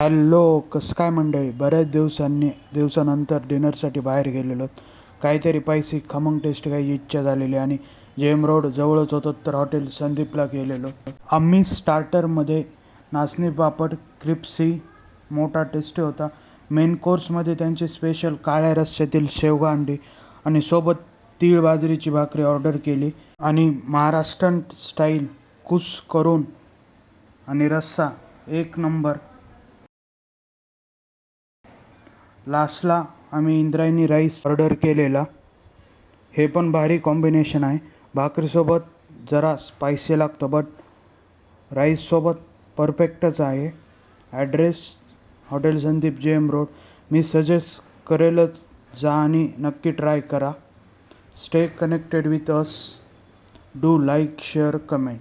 Hello, कसं काय मंडळी? बऱ्याच दिवसानंतर डिनरसाठी बाहेर गेलेलो. काहीतरी पैसे खमंग टेस्ट काही इच्छा झालेली आणि जेम रोड जवळच होतं तर हॉटेल संदीपला गेलेलो. आम्ही स्टार्टरमध्ये नाचणी पापड क्रिप्सी मोठा टेस्टी होता. मेन कोर्समध्ये त्यांचे स्पेशल काळ्या रस्स्यातील शेवगा अंडी आणि सोबत तीळ बाजरीची भाकरी ऑर्डर केली आणि महाराष्ट्रन स्टाईल कुस करून आणि रस्सा एक नंबर. लास्टला आम्ही इंद्रायणी राईस ऑर्डर केलेला. हे पण भारी कॉम्बिनेशन आहे. भाकरीसोबत जरा स्पायसी लागतं बट राईससोबत परफेक्टच आहे. ॲड्रेस हॉटेल संदीप जेम रोड. मी सजेस्ट करेलच, जा आणि नक्की ट्राय करा. Stay connected with us. Do like, share, comment.